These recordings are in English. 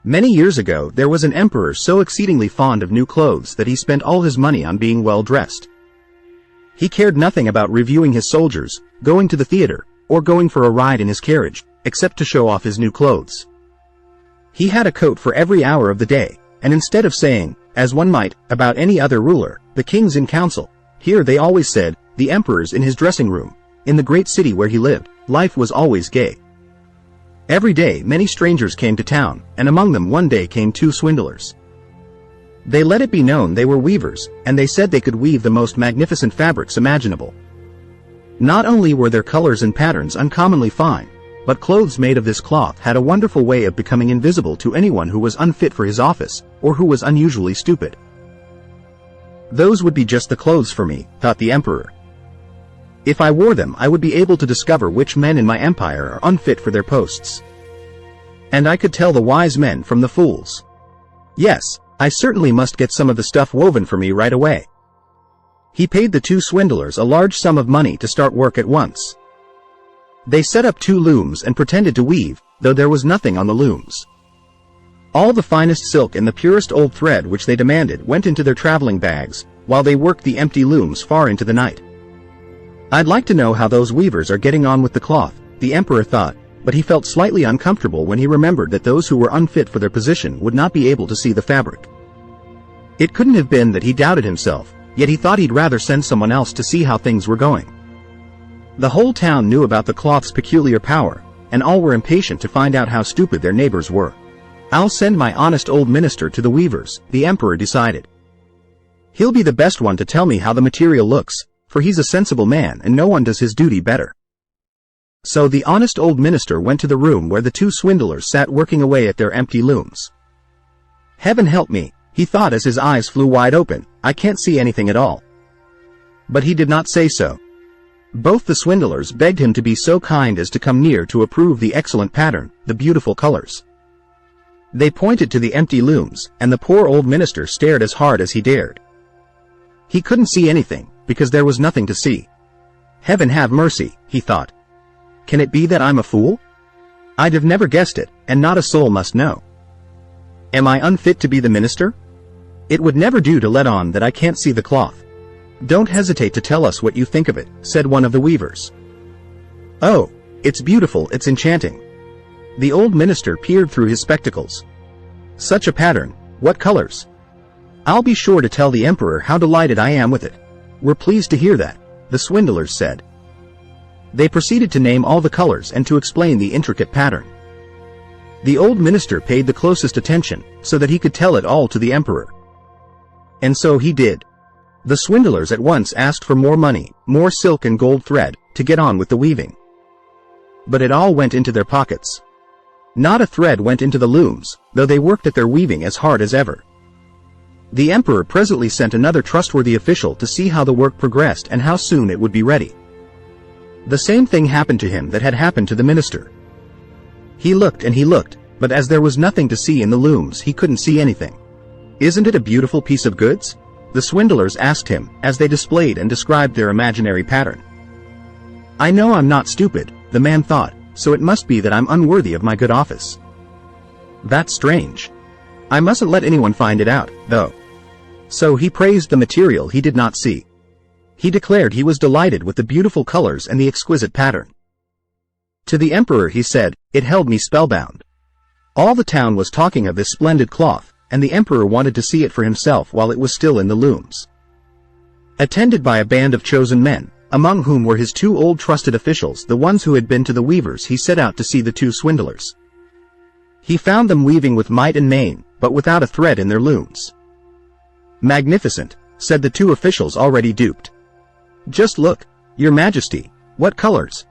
Many years ago there was an emperor so exceedingly fond of new clothes that he spent all his money on being well dressed. He cared nothing about reviewing his soldiers, going to the theater, or going for a ride in his carriage, except to show off his new clothes. He had a coat for every hour of the day, and instead of saying, as one might, about any other ruler, the kings in council, here they always said, the emperor's in his dressing room. In the great city where he lived, life was always gay. Every day many strangers came to town, and among them one day came two swindlers. They let it be known they were weavers, and they said they could weave the most magnificent fabrics imaginable. Not only were their colors and patterns uncommonly fine, but clothes made of this cloth had a wonderful way of becoming invisible to anyone who was unfit for his office, or who was unusually stupid. Those would be just the clothes for me, thought the emperor. If I wore them I would be able to discover which men in my empire are unfit for their posts. And I could tell the wise men from the fools. Yes, I certainly must get some of the stuff woven for me right away. He paid the two swindlers a large sum of money to start work at once. They set up two looms and pretended to weave, though there was nothing on the looms. All the finest silk and the purest old thread which they demanded went into their traveling bags, while they worked the empty looms far into the night. I'd like to know how those weavers are getting on with the cloth, the emperor thought, but he felt slightly uncomfortable when he remembered that those who were unfit for their position would not be able to see the fabric. It couldn't have been that he doubted himself, yet he thought he'd rather send someone else to see how things were going. The whole town knew about the cloth's peculiar power, and all were impatient to find out how stupid their neighbors were. I'll send my honest old minister to the weavers, the emperor decided. He'll be the best one to tell me how the material looks, for he's a sensible man and no one does his duty better. So the honest old minister went to the room where the two swindlers sat working away at their empty looms. Heaven help me, he thought as his eyes flew wide open, I can't see anything at all. But he did not say so. Both the swindlers begged him to be so kind as to come near to approve the excellent pattern, the beautiful colors. They pointed to the empty looms, and the poor old minister stared as hard as he dared. He couldn't see anything, because there was nothing to see. Heaven have mercy, he thought. Can it be that I'm a fool? I'd have never guessed it, and not a soul must know. Am I unfit to be the minister? It would never do to let on that I can't see the cloth. Don't hesitate to tell us what you think of it, said one of the weavers. Oh, it's beautiful, it's enchanting. The old minister peered through his spectacles. Such a pattern, what colors? I'll be sure to tell the emperor how delighted I am with it. We're pleased to hear that, the swindlers said. They proceeded to name all the colors and to explain the intricate pattern. The old minister paid the closest attention, so that he could tell it all to the emperor. And so he did. The swindlers at once asked for more money, more silk and gold thread, to get on with the weaving. But it all went into their pockets. Not a thread went into the looms, though they worked at their weaving as hard as ever. The emperor presently sent another trustworthy official to see how the work progressed and how soon it would be ready. The same thing happened to him that had happened to the minister. He looked and he looked, but as there was nothing to see in the looms he couldn't see anything. Isn't it a beautiful piece of goods? The swindlers asked him, as they displayed and described their imaginary pattern. I know I'm not stupid, the man thought, so it must be that I'm unworthy of my good office. That's strange. I mustn't let anyone find it out, though. So he praised the material he did not see. He declared he was delighted with the beautiful colors and the exquisite pattern. To the emperor he said, it held me spellbound. All the town was talking of this splendid cloth, and the emperor wanted to see it for himself while it was still in the looms. Attended by a band of chosen men, among whom were his two old trusted officials, the ones who had been to the weavers, he set out to see the two swindlers. He found them weaving with might and main, but without a thread in their looms. Magnificent, said the two officials already duped. Just look, your majesty, what colors!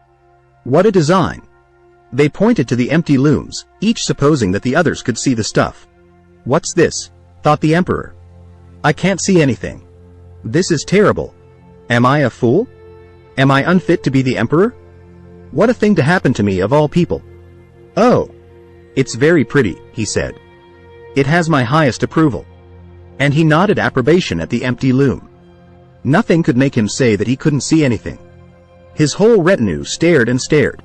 What a design! They pointed to the empty looms, each supposing that the others could see the stuff. What's this? Thought the emperor. I can't see anything. This is terrible. Am I a fool? Am I unfit to be the emperor? What a thing to happen to me of all people. Oh! It's very pretty, he said. It has my highest approval. And he nodded approbation at the empty loom. Nothing could make him say that he couldn't see anything. His whole retinue stared and stared.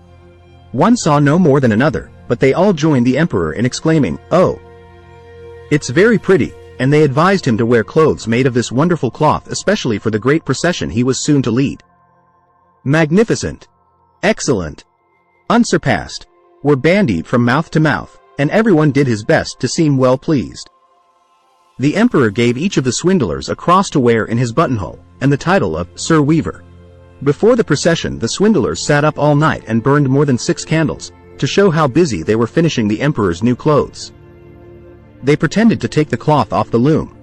One saw no more than another, but they all joined the emperor in exclaiming, Oh, It's very pretty, and they advised him to wear clothes made of this wonderful cloth especially for the great procession he was soon to lead. Magnificent, excellent, unsurpassed, were bandied from mouth to mouth, and everyone did his best to seem well pleased. The emperor gave each of the swindlers a cross to wear in his buttonhole, and the title of Sir Weaver. Before the procession, the swindlers sat up all night and burned more than 6 candles, to show how busy they were finishing the emperor's new clothes. They pretended to take the cloth off the loom.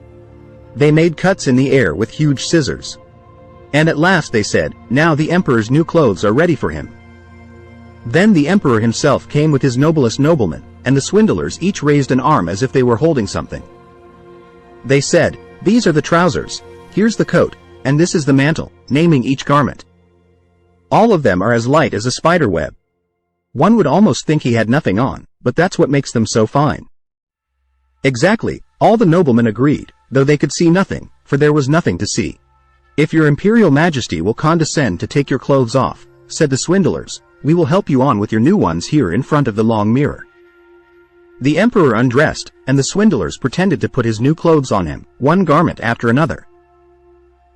They made cuts in the air with huge scissors. And at last they said, "Now the emperor's new clothes are ready for him." Then the emperor himself came with his noblest noblemen, and the swindlers each raised an arm as if they were holding something. They said, "These are the trousers, here's the coat, and this is the mantle," naming each garment. All of them are as light as a spider web. One would almost think he had nothing on, but that's what makes them so fine. Exactly, all the noblemen agreed, though they could see nothing, for there was nothing to see. "If your imperial majesty will condescend to take your clothes off," said the swindlers, "we will help you on with your new ones here in front of the long mirror." The emperor undressed, and the swindlers pretended to put his new clothes on him, one garment after another.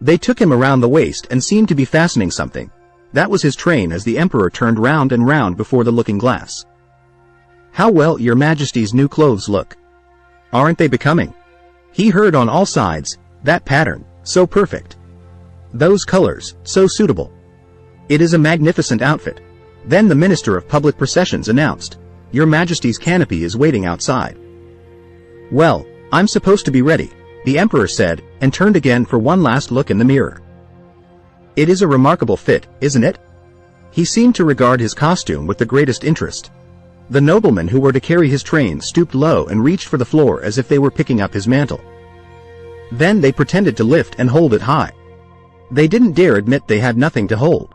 They took him around the waist and seemed to be fastening something. That was his train as the emperor turned round and round before the looking glass. "How well your majesty's new clothes look. Aren't they becoming?" He heard on all sides, "That pattern, so perfect. Those colors, so suitable. It is a magnificent outfit." Then the Minister of Public Processions announced, "Your Majesty's canopy is waiting outside." "Well, I'm supposed to be ready," the emperor said, and turned again for one last look in the mirror. "It is a remarkable fit, isn't it?" He seemed to regard his costume with the greatest interest. The noblemen who were to carry his train stooped low and reached for the floor as if they were picking up his mantle. Then they pretended to lift and hold it high. They didn't dare admit they had nothing to hold.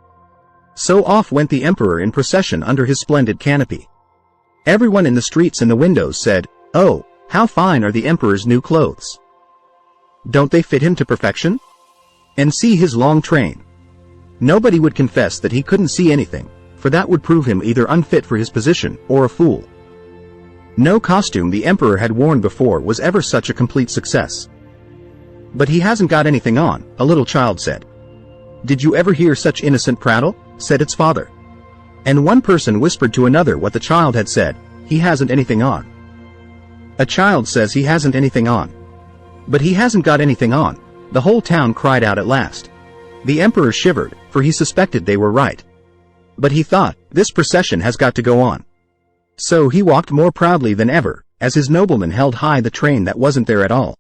So off went the emperor in procession under his splendid canopy. Everyone in the streets and the windows said, "Oh, how fine are the emperor's new clothes! Don't they fit him to perfection? And see his long train." Nobody would confess that he couldn't see anything, for that would prove him either unfit for his position or a fool. No costume the emperor had worn before was ever such a complete success. "But he hasn't got anything on," a little child said. "Did you ever hear such innocent prattle?" said its father. And one person whispered to another what the child had said, "He hasn't anything on." "A child says he hasn't anything on. But he hasn't got anything on," the whole town cried out at last. The emperor shivered, for he suspected they were right. But he thought, this procession has got to go on. So he walked more proudly than ever, as his noblemen held high the train that wasn't there at all.